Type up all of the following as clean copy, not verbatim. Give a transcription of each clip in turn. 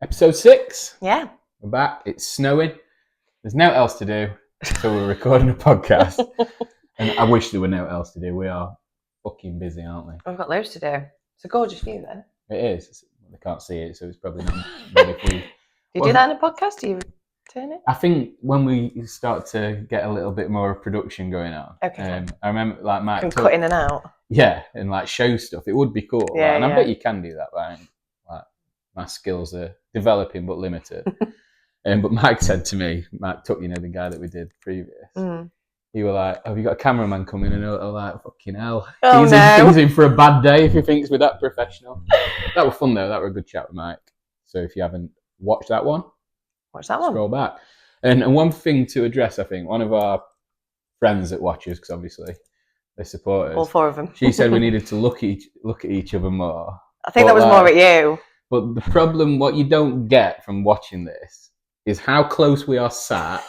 Episode 6. Yeah. We're back. It's snowing. There's no else to do, so we're recording a podcast. And I wish there were no else to do. We are fucking busy, aren't we? We've got loads to do. It's a gorgeous view then. It is. They can't see it, so it's probably not good if we... Do you do that in a podcast? Do you turn it? I think when we start to get a little bit more of production going on, Okay. I remember like Mike Can cut in and out. Yeah, and like show stuff. It would be cool. Yeah, and I yeah. bet you can do that, right? Like my skills are developing but limited. But Mike said to me, Mike Tuck, you know, the guy that we did previous, he was like, have you got a cameraman coming? And I was like, fucking hell. Oh, He's in for a bad day if he thinks we're that professional. That was fun though. That was a good chat with Mike. So if you haven't watched that one, watch that one. Scroll back. And one thing to address, I think, one of our friends that watches, because obviously they support us. All four of them. She said we needed to look at each other more. I think that was more at you. But the problem, what you don't get from watching this, is how close we are sat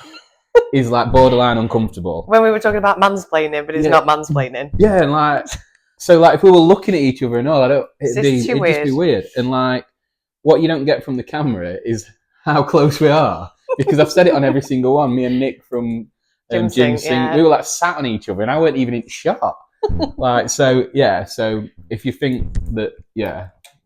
is like borderline uncomfortable. When we were talking about mansplaining, but it's not mansplaining. Yeah, and like, so like if we were looking at each other and all, it'd just be weird. And like, what you don't get from the camera is how close we are. Because I've said it on every single one. Me and Nick from Gym Sing, we were like sat on each other and I weren't even in shot. Like, so if you think that,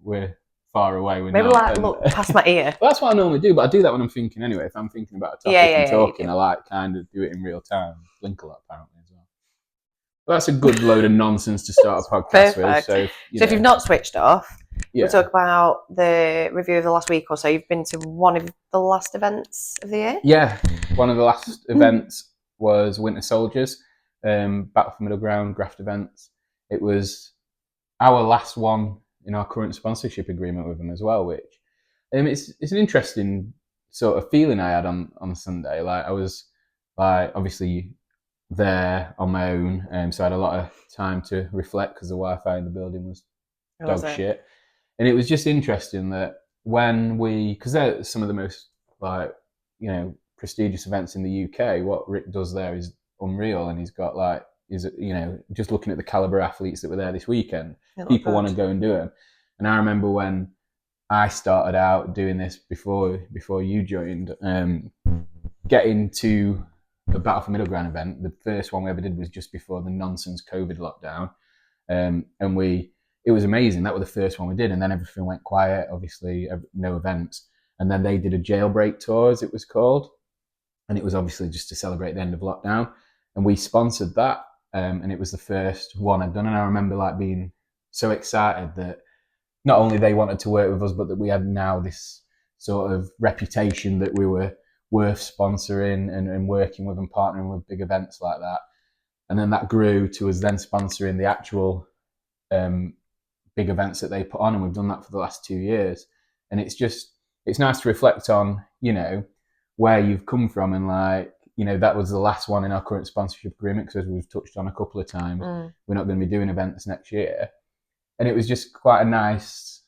we're far away, we're maybe not. Like look past my ear. Well, that's what I normally do, but I do that when I'm thinking anyway. If I'm thinking about a topic and talking, I like kind of do it in real time. Blink a lot apparently as well. But that's a good load of nonsense to start a podcast with. So if you've not switched off, we'll talk about the review of the last week or so. You've been to one of the last events of the year? Yeah, one of the last events was Winter Soldiers, Battle for Middle Ground, Graft events. It was our last one in our current sponsorship agreement with them as well, which it's an interesting sort of feeling I had on Sunday. Like I was like obviously there on my own, so I had a lot of time to reflect because the Wi-Fi in the building was dog shit. And it was just interesting that because they're some of the most like, you know, prestigious events in the UK, what Rick does there is unreal. And he's got like, just looking at the caliber athletes that were there this weekend, people want to go and do them. And I remember when I started out doing this before you joined, getting to the Battle for Middle Ground event. The first one we ever did was just before the nonsense COVID lockdown. And it was amazing. That was the first one we did. And then everything went quiet, obviously no events. And then they did a jailbreak tour, as it was called. And it was obviously just to celebrate the end of lockdown. And we sponsored that. And it was the first one I'd done. And I remember like being so excited that not only they wanted to work with us, but that we had now this sort of reputation that we were worth sponsoring and working with and partnering with big events like that. And then that grew to us then sponsoring the actual big events that they put on. And we've done that for the last 2 years. And it's nice to reflect on, you know, where you've come from and like, you know, that was the last one in our current sponsorship agreement because as we've touched on a couple of times, we're not going to be doing events next year. And it was just quite a nice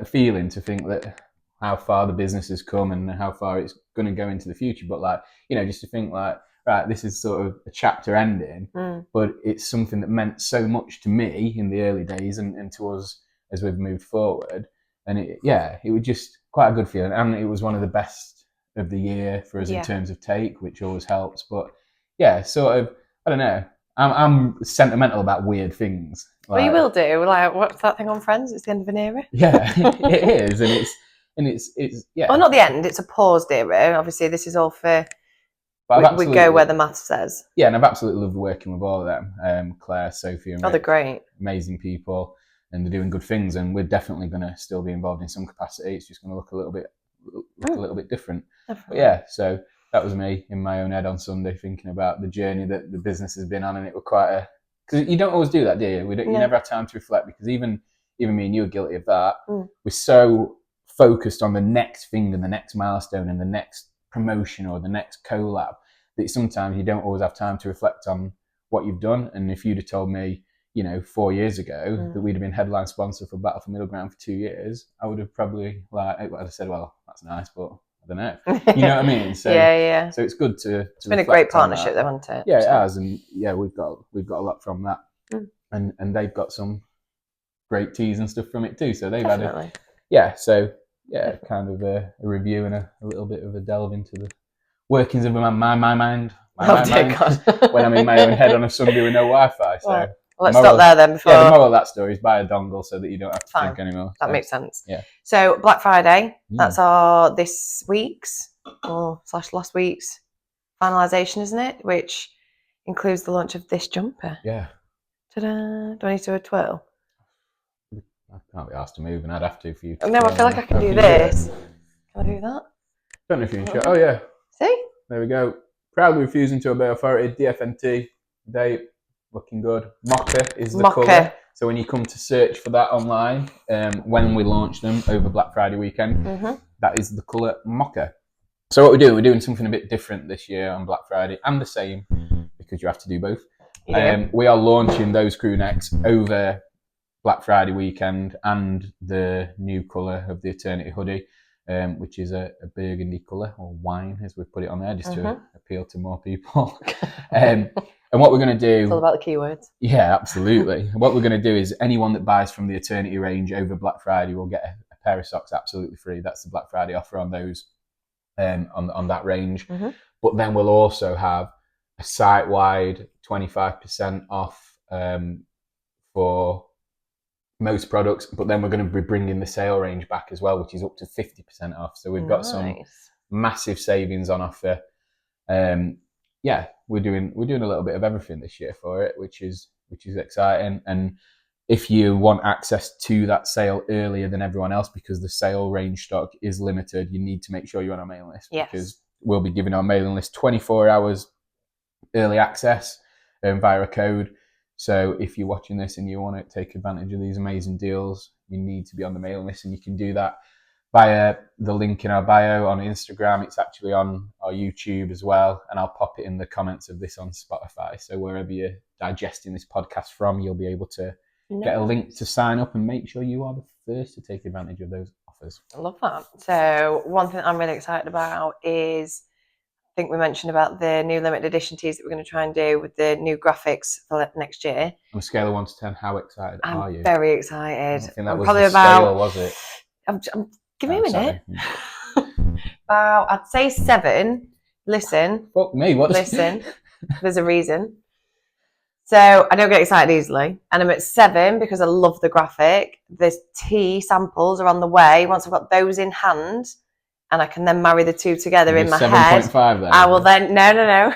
feeling to think that how far the business has come and how far it's going to go into the future. But like, you know, just to think like, right, this is sort of a chapter ending, but it's something that meant so much to me in the early days and to us as we've moved forward. And it was just quite a good feeling. And it was one of the best of the year for us in terms of take, which always helps. But yeah, sort of, I don't know. I'm sentimental about weird things. Like, well, you will do. Like, what's that thing on Friends? It's the end of an era. Yeah, it is, and it's yeah. Well, not the end. It's a paused era. Obviously, this is all for. We go where the math says. Yeah, and I've absolutely loved working with all of them. Claire, Sophie, and Rick, they're great, amazing people, and they're doing good things. And we're definitely going to still be involved in some capacity. It's just going to look a little bit different. But yeah, so that was me in my own head on Sunday thinking about the journey that the business has been on, and it was quite because you don't always do that, do you? You never have time to reflect because even me and you are guilty of that. We're so focused on the next thing and the next milestone and the next promotion or the next collab that sometimes you don't always have time to reflect on what you've done. And if you'd have told me, you know, 4 years ago that we'd have been headline sponsor for Battle for Middle Ground for 2 years, I would have probably I'd have said, well, that's nice, but I don't know. You know what I mean? So yeah. So it's good to it's been a great partnership, though, hasn't it? Yeah, it has, and yeah, we've got a lot from that, and they've got some great teas and stuff from it too. So they've had Definitely. So kind of a review and a little bit of a delve into the workings of my mind. God. When I'm in my own head on a Sunday with no Wi-Fi. So well, let's stop there then. Before... Yeah, the moral of that story is buy a dongle so that you don't have to think anymore. That makes sense. Yeah. So Black Friday, that's our this week's or / last week's finalisation, isn't it? Which includes the launch of this jumper. Yeah. Ta-da! Do I need to do a twirl? I can't be asked to move, and I'd have to for you. No, I feel like I can do this. Can I do that? Don't know if you can show. Oh yeah. See? There we go. Proudly refusing to obey authority. DFNT date looking good. Mocha is the colour. So when you come to search for that online, when we launch them over Black Friday weekend, that is the colour Mocha. So what we're doing something a bit different this year on Black Friday, and the same because you have to do both. We are launching those crew necks over Black Friday weekend, and the new colour of the Eternity hoodie, which is a burgundy colour, or wine as we've put it on there, just to appeal to more people. And what we're going to do... It's all about the keywords. Yeah, absolutely. What we're going to do is anyone that buys from the Eternity range over Black Friday will get a pair of socks absolutely free. That's the Black Friday offer on those, on that range. But then we'll also have a site-wide 25% off for most products, but then we're going to be bringing the sale range back as well, which is up to 50% off. So we've got some massive savings on offer. We're doing a little bit of everything this year for it, which is exciting. And if you want access to that sale earlier than everyone else, because the sale range stock is limited, you need to make sure you're on our mailing list, because we'll be giving our mailing list 24 hours early access via a code. So if you're watching this and you want to take advantage of these amazing deals, you need to be on the mailing list, and you can do that via the link in our bio on Instagram. It's actually on our YouTube as well, and I'll pop it in the comments of this on Spotify. So wherever you're digesting this podcast from, you'll be able to get a link to sign up and make sure you are the first to take advantage of those offers. I love that. So one thing I'm really excited about is, I think we mentioned about the new limited edition tees that we're going to try and do with the new graphics for next year. On a scale of 1 to 10, how excited are you? I'm very excited. I think that was probably the scale, was it? Give me a minute. About, I'd say 7. Listen. Fuck me. Listen. There's a reason. So I don't get excited easily, and I'm at 7 because I love the graphic. The tee samples are on the way. Once I've got those in hand, and I can then marry the two together in my head. 7.5 then? I will then, no.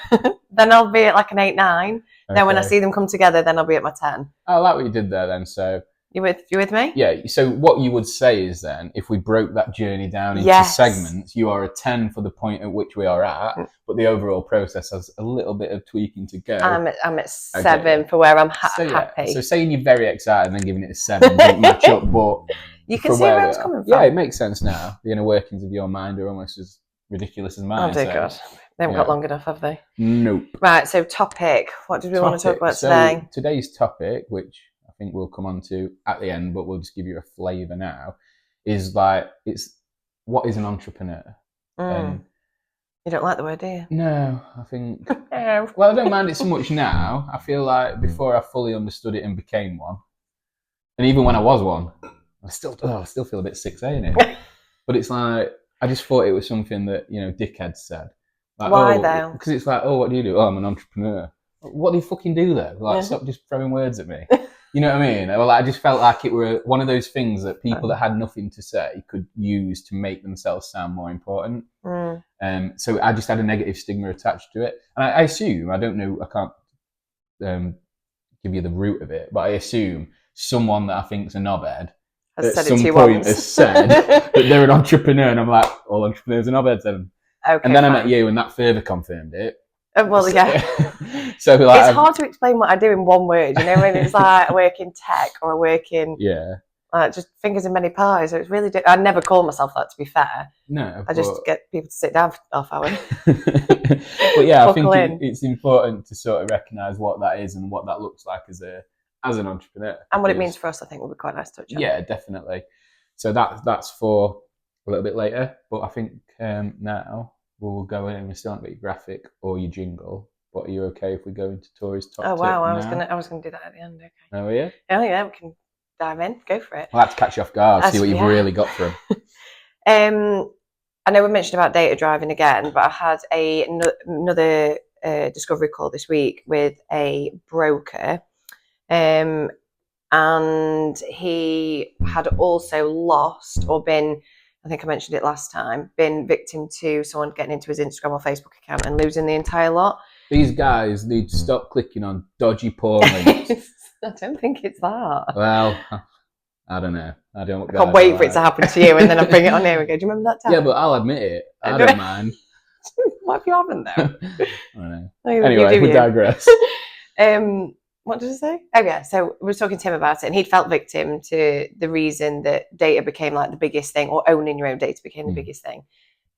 Then I'll be at like an 8-9. Okay. Then when I see them come together, then I'll be at my 10. I like what you did there then. So you with me? Yeah. So what you would say is then, if we broke that journey down into segments, you are a 10 for the point at which we are at, but the overall process has a little bit of tweaking to go. I'm at 7 for where I'm happy. So saying you're very excited and then giving it a 7 doesn't match up, but you can see where I was coming from. Yeah, it makes sense now. The inner workings of your mind are almost as ridiculous as mine. Oh dear God. They haven't got long enough, have they? Nope. Right, so topic. What did we want to talk about today? Today's topic, which I think we'll come on to at the end, but we'll just give you a flavour now, is what is an entrepreneur? You don't like the word, do you? No, I think... Well, I don't mind it so much now. I feel like before I fully understood it and became one, and even when I was one, I still feel a bit 6A in it. But it's like, I just thought it was something that, dickheads said. Like, why though? Because it's like, what do you do? Oh, I'm an entrepreneur. What do you fucking do though? Like, stop just throwing words at me. You know what I mean? Well, I just felt like it were one of those things that people that had nothing to say could use to make themselves sound more important. So I just had a negative stigma attached to it. And I assume, I don't know, I can't give you the root of it, but I assume someone that I think is a knobhead at some point has said that they're an entrepreneur, and I'm like, all entrepreneurs are knobheads then. Okay, and then I met you, and that further confirmed it. Well, yeah. So like, it's hard to explain what I do in one word. You know, when it's like I work in tech or I work in just fingers in many pies. So it's really. I never call myself that, to be fair. No, I just get people to sit down for half hour. But yeah, I think it's important to sort of recognise what that is and what that looks like as an entrepreneur, and what it means for us. I think would be quite nice to touch on. Yeah, definitely. So that's for a little bit later. But I think now we'll go in, and we still haven't got your graphic or your jingle. But are you okay if we go into Tori's top? Oh wow, I was gonna do that at the end. Okay. Oh yeah. Oh yeah, we can dive in. Go for it. I'll have to catch you off guard. See what you've really got for him. I know we mentioned about data driving again, but I had another discovery call this week with a broker, and he had also lost or been, I think I mentioned it last time, been victim to someone getting into his Instagram or Facebook account and losing the entire lot. These guys need to stop clicking on dodgy porn links. I don't think it's that. Well, I don't know. I can't wait for it to happen to you, and then I bring it on here and go, do you remember that time? Yeah, but I'll admit it. I don't mind. What if you haven't, though? I don't know. Oh, Anyway, we digress. What did I say? Oh, yeah. So we were talking to him about it, and he'd felt victim to the reason that data became like the biggest thing, or owning your own data became the biggest thing.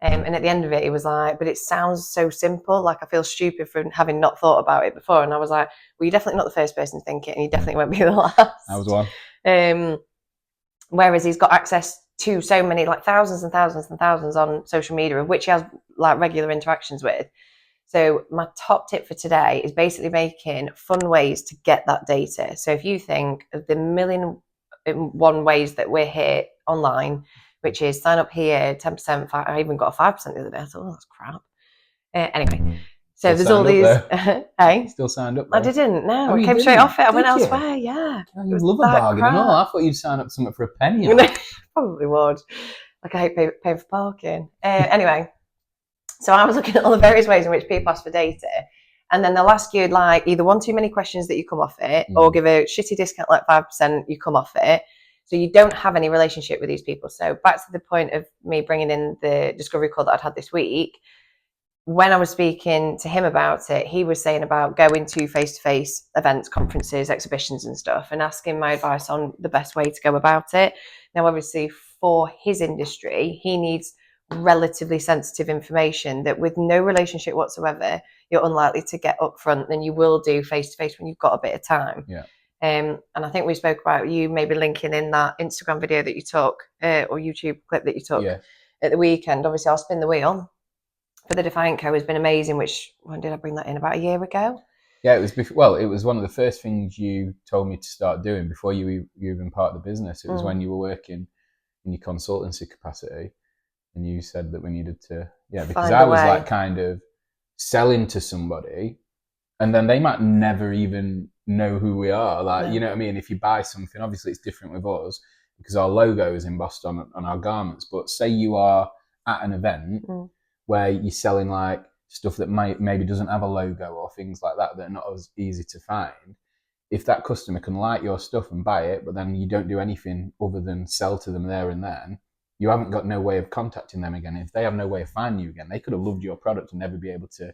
And at the end of it, he was like, but it sounds so simple. Like, I feel stupid for having not thought about it before. And I was like, well, you're definitely not the first person to think it, and you definitely won't be the last. I was one. Whereas he's got access to so many, like thousands and thousands and thousands on social media, of which he has like regular interactions with. So my top tip for today is basically making fun ways to get that data. So if you think of the million and one ways that we're here online, which is sign up here, 10%, I even got a 5% the other day. I thought, oh, that's crap. Anyway, so there's all these. Hey? Still signed up though. I didn't, no. I came straight off it. I went elsewhere, yeah. Oh, you love a bargain and all. I thought you'd sign up for something for a penny. Probably would. Like, I hate paying for parking. Anyway, so I was looking at all the various ways in which people ask for data. And then they'll ask you like either one too many questions that you come off it, or give a shitty discount like 5%, you come off it. So you don't have any relationship with these people. So back to the point of me bringing in the discovery call that I'd had this week, when I was speaking to him about it, he was saying about going to face-to-face events, conferences, exhibitions and stuff, and asking my advice on the best way to go about it. Now, obviously, for his industry, he needs relatively sensitive information that with no relationship whatsoever, you're unlikely to get up front than you will do face-to-face when you've got a bit of time. Yeah. And I think we spoke about you maybe linking in that Instagram video that you took or YouTube clip that you took at the weekend. Obviously, I'll spin the wheel for the Defiant Co has been amazing. Which, when did I bring that in? About a year ago? Yeah, it was it was one of the first things you told me to start doing before you even part of the business. It was when you were working in your consultancy capacity, and you said that we needed to, because I was like kind of selling to somebody, and then they might never even know who we are. Like, you know what I mean? If you buy something, obviously it's different with us because our logo is embossed on our garments. But say you are at an event where you're selling like stuff that maybe doesn't have a logo or things like that are not as easy to find. If that customer can like your stuff and buy it, but then you don't do anything other than sell to them there and then, you haven't got no way of contacting them again. If they have no way of finding you again, they could have loved your product and never be able to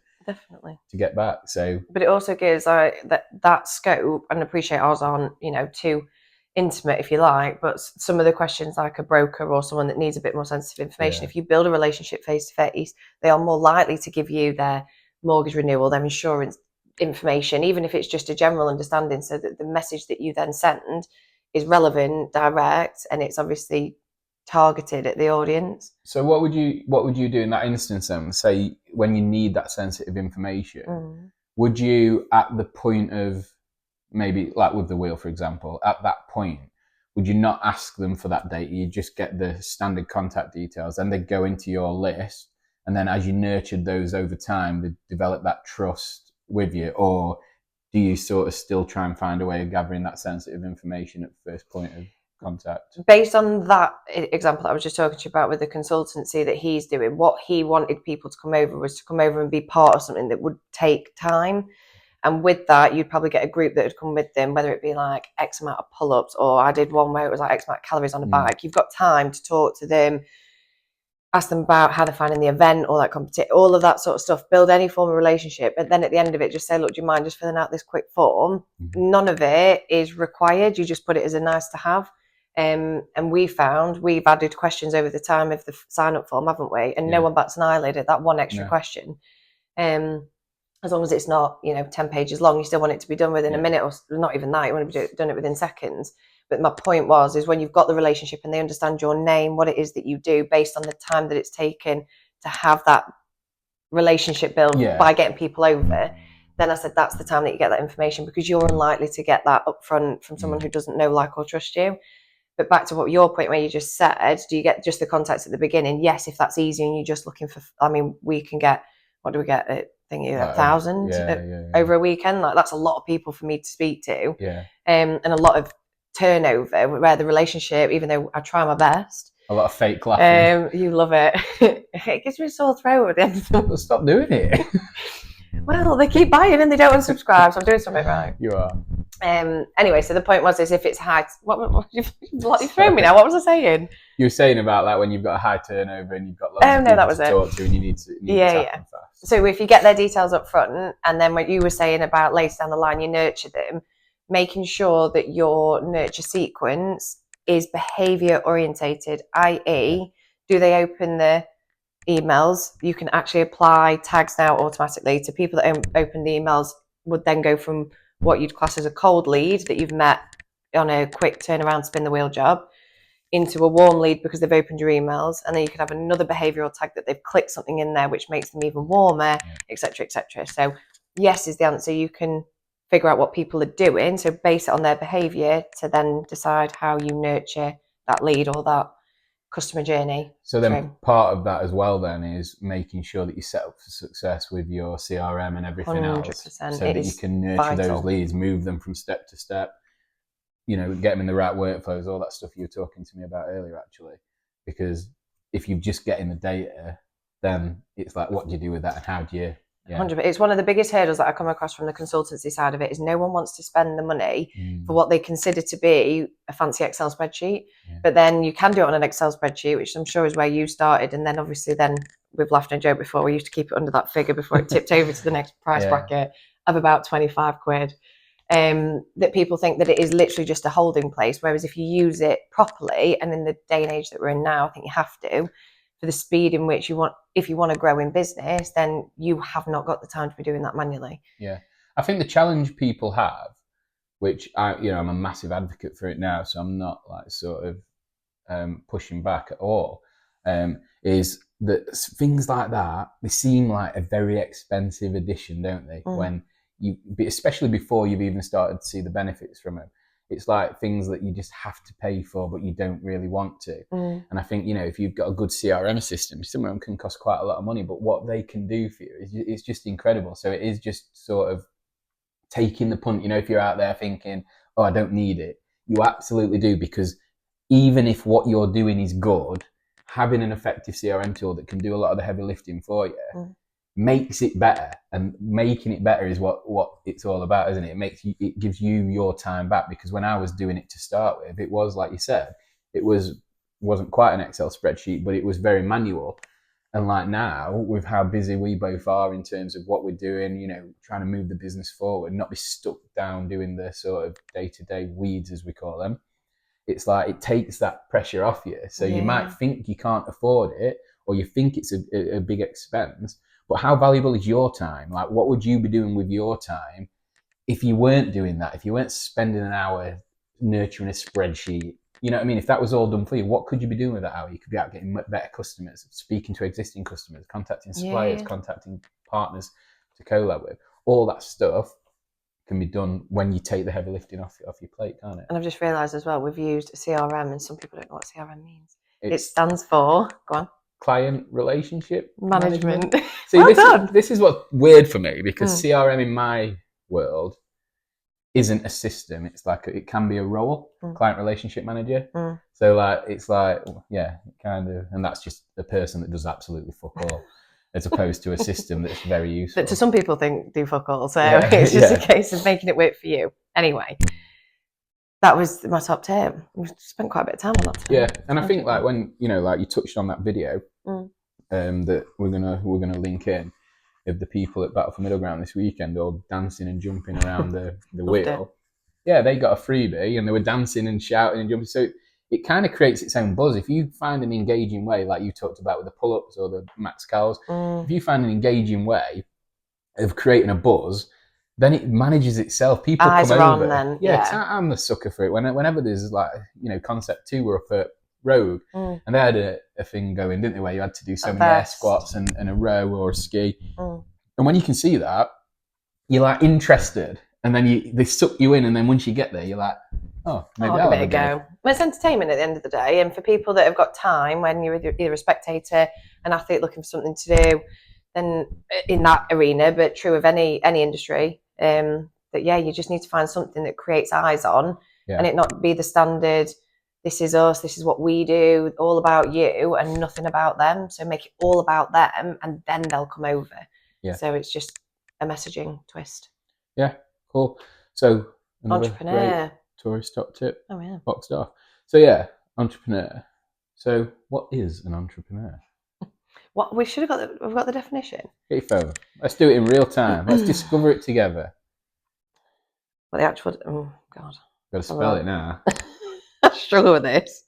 get back. So, but it also gives that scope, and appreciate ours aren't too intimate if you like, but some of the questions like a broker or someone that needs a bit more sensitive information, if you build a relationship face to face, they are more likely to give you their mortgage renewal, their insurance information, even if it's just a general understanding, so that the message that you then send is relevant, direct, and it's obviously targeted at the audience. So what would you do in that instance then? Say when you need that sensitive information, would you, at the point of maybe like with the wheel, for example, at that point, would you not ask them for that data? You just get the standard contact details, and they go into your list, and then as you nurtured those over time, they develop that trust with you? Or do you sort of still try and find a way of gathering that sensitive information at the first point of contact? Based on that example that I was just talking to you about with the consultancy that he's doing, what he wanted people to come over was to come over and be part of something that would take time. And with that, you'd probably get a group that would come with them, whether it be like X amount of pull-ups, or I did one where it was like X amount of calories on a bike. You've got time to talk to them, ask them about how they're finding the event, all that competition, all of that sort of stuff, build any form of relationship. But then at the end of it, just say, look, do you mind just filling out this quick form? None of it is required. You just put it as a nice to have. And we've added questions over the time of the sign up form, haven't we? And no one bats an eyelid at that one extra question. As long as it's not, 10 pages long, you still want it to be done within a minute, or not even that. You want to be done it within seconds. But my point is when you've got the relationship and they understand your name, what it is that you do, based on the time that it's taken to have that relationship built by getting people over, then I said that's the time that you get that information, because you're unlikely to get that up front from someone who doesn't know, like, or trust you. But back to what your point where you just said, do you get just the contacts at the beginning? Yes, if that's easy and you're just looking for, I mean, we can get, what do we get? I think 1,000 over a weekend. Like, that's a lot of people for me to speak to. Yeah. And a lot of turnover where the relationship, even though I try my best. A lot of fake laughing. You love it. It gives me a sore throat at the end of the Well, stop doing it. Well, they keep buying and they don't unsubscribe, so I'm doing something right. You are. Anyway, so the point was is if it's high, what you threw me now? What was I saying? You were saying about like when you've got a high turnover and you've got lots of people to talk to and you need to happen fast. So if you get their details up front, and then what you were saying about later down the line, you nurture them, making sure that your nurture sequence is behaviour orientated, i.e., do they open the emails? You can actually apply tags now automatically to people that open the emails, would then go from what you'd class as a cold lead that you've met on a quick turnaround spin the wheel job into a warm lead because they've opened your emails, and then you could have another behavioural tag that they've clicked something in there which makes them even warmer, etc., etc. So yes is the answer. You can figure out what people are doing, so base it on their behaviour to then decide how you nurture that lead or that customer journey. So then part of that as well then is making sure that you set up for success with your CRM and everything 100%. else, so that you can nurture those leads, move them from step to step, you know, get them in the right workflows, all that stuff you were talking to me about earlier actually. Because if you just get in the data, then it's like, what do you do with that and how do you 100%. It's one of the biggest hurdles that I come across from the consultancy side of it is no one wants to spend the money for what they consider to be a fancy Excel spreadsheet. But then you can do it on an Excel spreadsheet, which I'm sure is where you started. And then obviously then we've laughed and joked before, we used to keep it under that figure before it tipped over to the next price bracket of about 25 quid. That people think that it is literally just a holding place. Whereas if you use it properly, and in the day and age that we're in now, I think you have to, for the speed in which you want, if you want to grow in business, then you have not got the time to be doing that manually. Yeah. I think the challenge people have, which I'm a massive advocate for it now, so I'm not like sort of pushing back at all, is that things like that, they seem like a very expensive addition, don't they? When especially before you've even started to see the benefits from it. It's like things that you just have to pay for, but you don't really want to. And I think, if you've got a good CRM system, some of them can cost quite a lot of money, but what they can do for you is just incredible. So it is just sort of taking the punt. If you're out there thinking, oh, I don't need it, you absolutely do, because even if what you're doing is good, having an effective CRM tool that can do a lot of the heavy lifting for you makes it better, and making it better is what it's all about, isn't it? It gives you your time back, because when I was doing it to start with, it was like you said, it wasn't quite an Excel spreadsheet, but it was very manual. And like now, with how busy we both are in terms of what we're doing, trying to move the business forward, not be stuck down doing the sort of day-to-day weeds, as we call them, it's like it takes that pressure off you. So you might think you can't afford it, or you think it's a big expense, but how valuable is your time? Like, what would you be doing with your time if you weren't doing that? If you weren't spending an hour nurturing a spreadsheet, you know what I mean? If that was all done for you, what could you be doing with that hour? You could be out getting better customers, speaking to existing customers, contacting suppliers, contacting partners to collab with. All that stuff can be done when you take the heavy lifting off your plate, can't it? And I've just realised as well, we've used CRM, and some people don't know what CRM means. It stands for, go on. Client relationship management. See, this is what's weird for me, because CRM in my world isn't a system. It's like it can be a role, client relationship manager. So like it's like kind of, and that's just a person that does absolutely fuck all, as opposed to a system that's very useful. That to some people think do fuck all. So it's just a case of making it work for you. Anyway. That was my top tip. We spent quite a bit of time on that. Yeah, and I think like when like you touched on that video that we're gonna link in of the people at Battle for Middle Ground this weekend, all dancing and jumping around the wheel. Yeah, they got a freebie and they were dancing and shouting and jumping. So it kind of creates its own buzz. If you find an engaging way, like you talked about with the pull-ups or the max cows, if you find an engaging way of creating a buzz, then it manages itself. People eyes come are over. On then. Yeah, I'm the sucker for it. Whenever there's like, Concept 2 were up at Rogue, and they had a thing going, didn't they, where you had to do so many air squats and a row or a ski. And when you can see that, you're like interested, and then they suck you in, and then once you get there, you're like, Oh, maybe I'll give it a go. Well, it's entertainment at the end of the day, and for people that have got time, when you're either a spectator, an athlete looking for something to do, then in that arena, but true of any industry, that you just need to find something that creates eyes on, and it not be the standard. This is us. This is what we do. All about you, and nothing about them. So make it all about them, and then they'll come over. Yeah. So it's just a messaging twist. Yeah, cool. So entrepreneur. Tourist top tip. Oh yeah. Boxed off. So yeah, entrepreneur. So what is an entrepreneur? What we should have we've got the definition. Get your phone. Let's do it in real time. Let's discover it together. Well, the actual God. Got to spell it now. I struggle with this.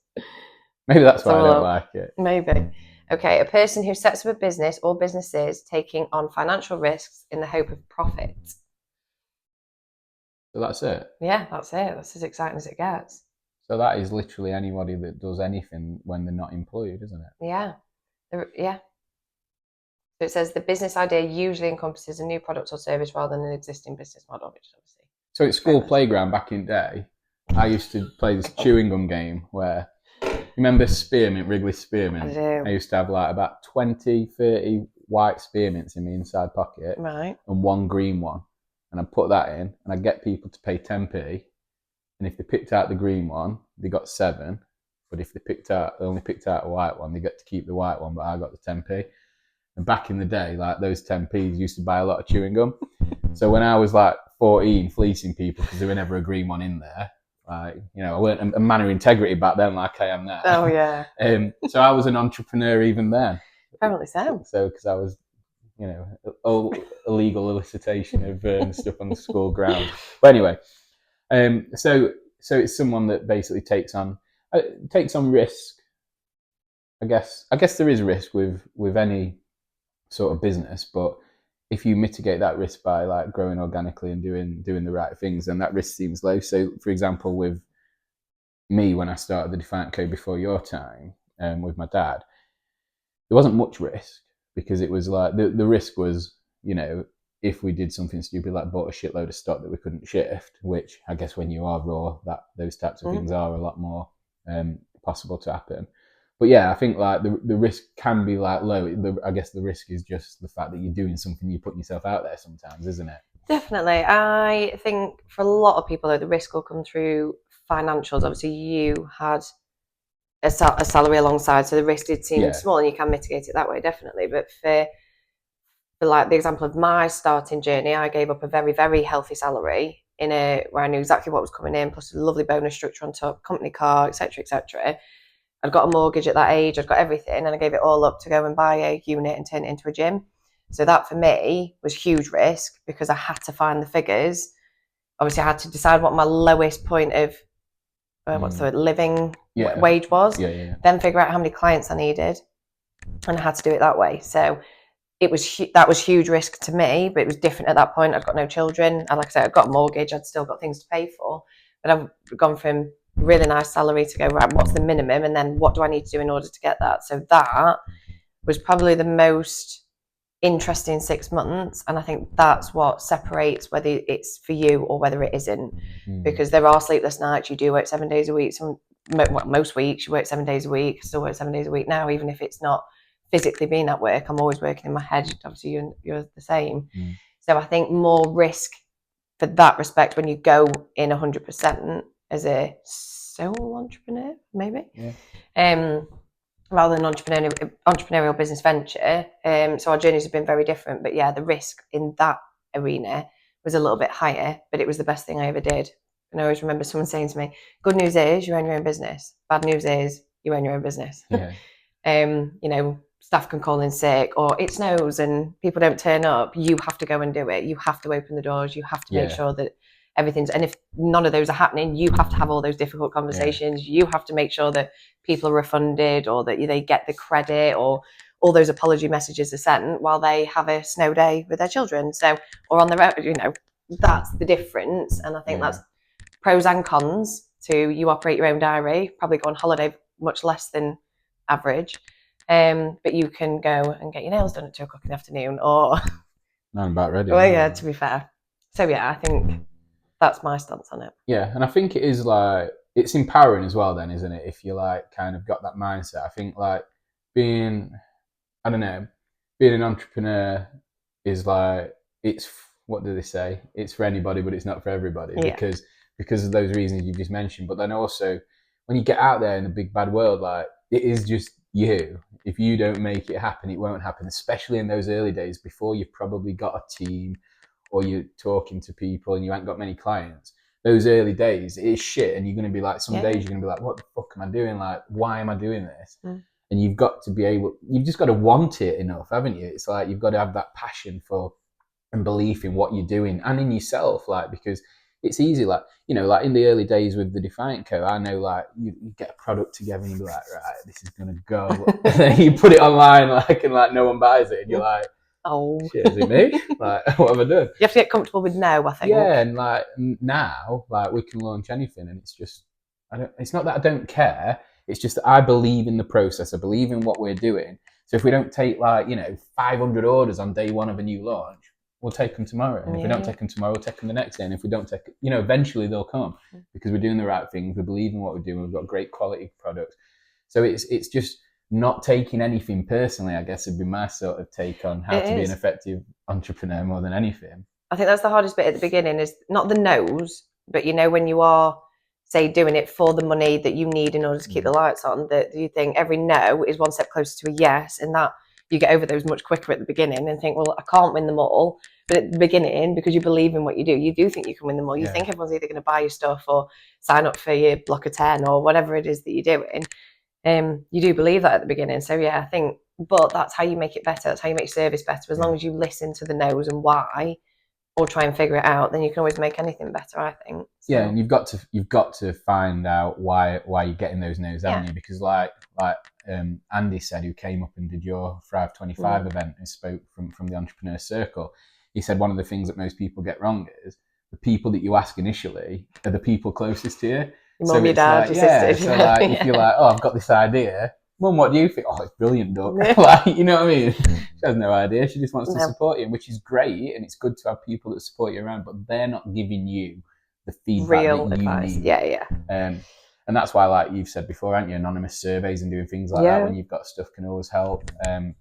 Maybe that's why I don't like it. Maybe. Okay, a person who sets up a business or businesses taking on financial risks in the hope of profit. So that's it? Yeah, that's it. That's as exciting as it gets. So that is literally anybody that does anything when they're not employed, isn't it? Yeah. Yeah. So it says the business idea usually encompasses a new product or service rather than an existing business model, which obviously. So at school playground back in the day, I used to play this chewing gum game where, remember spearmint, Wrigley spearmint? I do. I used to have like about 20, 30 white spearmints in my inside pocket. Right. And one green one. And I'd put that in and I'd get people to pay 10p. And if they picked out the green one, they got 7. But if they only picked out a white one, they got to keep the white one, but I got the 10p. And back in the day, like those 10p's used to buy a lot of chewing gum. So when I was like 14, fleecing people because there was never a green one in there, like, you know, I weren't a man of integrity back then like I am now. Oh yeah. So I was an entrepreneur even then. Apparently so. So because I was, you know, illegal elicitation of stuff on the school ground. But anyway, so it's someone that basically takes on risk. I guess there is risk with any sort of business, but if you mitigate that risk by like growing organically and doing the right things, then that risk seems low. So, for example, with me when I started the Defiant Co before your time, with my dad, there wasn't much risk because it was like the risk was, you know, if we did something stupid like bought a shitload of stock that we couldn't shift, which I guess when you are raw, that those types of things are a lot more possible to happen. But yeah, I think like the risk can be like low. I guess the risk is just the fact that you're doing something, you're putting yourself out there sometimes, isn't it? Definitely. I think for a lot of people, though, the risk will come through financials. Obviously, you had a salary alongside, so the risk did seem small, and you can mitigate it that way, definitely. But for like the example of my starting journey, I gave up a very, very healthy salary where I knew exactly what was coming in, plus a lovely bonus structure on top, company car, etc., etc. I'd got a mortgage at that age, I'd got everything, and I gave it all up to go and buy a unit and turn it into a gym. So that for me was huge risk because I had to find the figures. Obviously, I had to decide what my lowest point of living wage was, then figure out how many clients I needed, and I had to do it that way. So that was huge risk to me, but it was different at that point. I'd got no children, and like I said, I'd got a mortgage, I'd still got things to pay for, but I've gone from really nice salary to go, right, what's the minimum, and then what do I need to do in order to get that? So that was probably the most interesting 6 months, and I think that's what separates whether it's for you or whether it isn't, because there are sleepless nights. You do work 7 days a week. Most weeks you work 7 days a week. I still work 7 days a week now, even if it's not physically being at work. I'm always working in my head. Obviously you're the same. So I think more risk for that respect when you go in 100% as a sole entrepreneur, maybe, rather than entrepreneurial business venture. So our journeys have been very different, but yeah, the risk in that arena was a little bit higher, but it was the best thing I ever did. And I always remember someone saying to me, good news is you own your own business. Bad news is you own your own business. You know, staff can call in sick, or it snows and people don't turn up. You have to go and do it. You have to open the doors. You have to make sure that everything's, and if none of those are happening, you have to have all those difficult conversations. You have to make sure that people are refunded, or that they get the credit, or all those apology messages are sent while they have a snow day with their children. So, or on their own, you know, that's the difference. And I think that's pros and cons to you operate your own diary, probably go on holiday much less than average. But you can go and get your nails done at 2:00 in the afternoon, or I'm about ready. Well, yeah, to be fair. So yeah, I think That's my stance on it. Yeah, and I think it is like, it's empowering as well then, isn't it? If you like kind of got that mindset. I think like being, I don't know, being an entrepreneur is like, it's, what do they say? It's for anybody, but it's not for everybody, because of those reasons you just mentioned. But then also, when you get out there in the big bad world, like, it is just you. If you don't make it happen, it won't happen, especially in those early days before you've probably got a team or you're talking to people and you ain't got many clients. Those early days, it is shit. And you're going to be like, some days you're going to be like, what the fuck am I doing? Like, why am I doing this? And you've got to be able, you've just got to want it enough, haven't you? It's like, you've got to have that passion for and belief in what you're doing and in yourself. Like, because it's easy, like, you know, like in the early days with the Defiant Co, I know, like, you get a product together and you be like, right, this is going to go. And then you put it online, like, and like no one buys it. And you're like, oh shit, is it me? Like, what have I done? You have to get comfortable with no, I think. Yeah, and like now, like, we can launch anything, and it's just, it's not that I don't care. It's just that I believe in the process. I believe in what we're doing. So if we don't take, like, you know, 500 orders on day one of a new launch, we'll take them tomorrow. And if we don't take them tomorrow, we'll take them the next day. And if we don't take, you know, eventually they'll come because we're doing the right things. We believe in what we're doing. We've got great quality products. So it's just not taking anything personally, I guess, would be my sort of take on how to be an effective entrepreneur more than anything. I think that's the hardest bit at the beginning, is not the no's, but, you know, when you are, say, doing it for the money that you need in order to keep the lights on, that you think every no is one step closer to a yes, and that you get over those much quicker at the beginning and think, well, I can't win them all. But at the beginning, because you believe in what you do think you can win them all. You think everyone's either going to buy your stuff or sign up for your block of 10 or whatever it is that you're doing. You do believe that at the beginning. So yeah, I think, but that's how you make it better. That's how you make service better. As long as you listen to the no's and why, or try and figure it out, then you can always make anything better, I think. So. Yeah, and you've got to find out why you're getting those no's, haven't you? Because like Andy said, who came up and did your Thrive 25 event and spoke from the entrepreneur circle, he said one of the things that most people get wrong is the people that you ask initially are the people closest to you. Your mum, your dad, your sister. So like, if you're like, oh, I've got this idea, Mum, what do you think? Oh, it's brilliant, Doc. Like, you know what I mean? She has no idea. She just wants to support you, which is great, and it's good to have people that support you around, but they're not giving you the feedback real that advice. you need. Yeah. And that's why, like you've said before, aren't you, anonymous surveys and doing things like that when you've got stuff can always help. And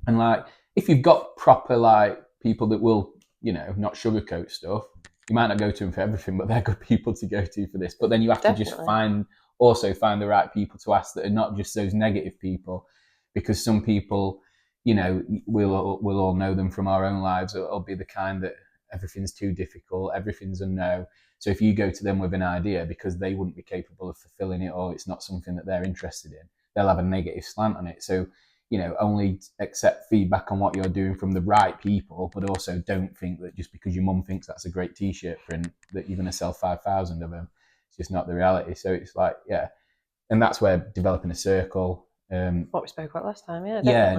like, if you've got proper, like, people that will, you know, not sugarcoat stuff, you might not go to them for everything, but they're good people to go to for this. But then you have to just find the right people to ask that are not just those negative people, because some people, you know, we'll all know them from our own lives. It'll be the kind that everything's too difficult, everything's a no. So if you go to them with an idea because they wouldn't be capable of fulfilling it, or it's not something that they're interested in, they'll have a negative slant on it. So, you know, only accept feedback on what you're doing from the right people, but also don't think that just because your mum thinks that's a great t-shirt print that you're going to sell 5,000 of them. It's just not the reality. So it's like, and that's where developing a circle. What we spoke about last time,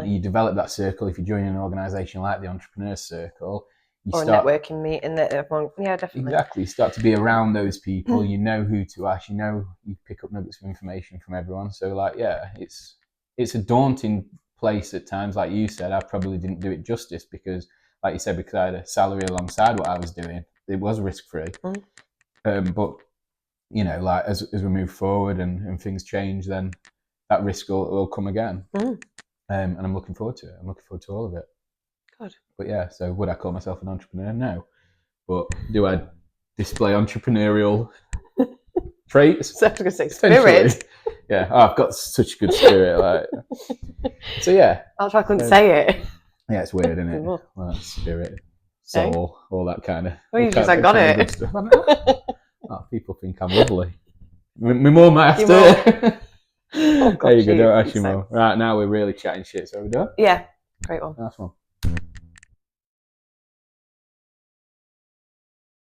you develop that circle. If you join an organisation like the Entrepreneur Circle, or a networking meeting that everyone, definitely. Exactly. You start to be around those people. You know who to ask. You know, you pick up nuggets of information from everyone. So, like, it's a daunting place at times. Like you said, I probably didn't do it justice because, like you said, because I had a salary alongside what I was doing, it was risk-free. But, you know, like as we move forward and things change, then that risk will come again. And I'm looking forward to it. I'm looking forward to all of it. Good. But yeah, so would I call myself an entrepreneur? No. But do I display entrepreneurial traits? So I was going to say spirit. Yeah, I've got such a good spirit. Like, so yeah. I couldn't say it. Yeah, it's weird, isn't it? Well, spirit, soul, all that kind of. Well, you just I got it. Oh, people think I'm lovely. My mum might have to. Oh, there you go, don't ask your mum. Right, now we're really chatting shit, so are we done? Yeah, great one. Nice one.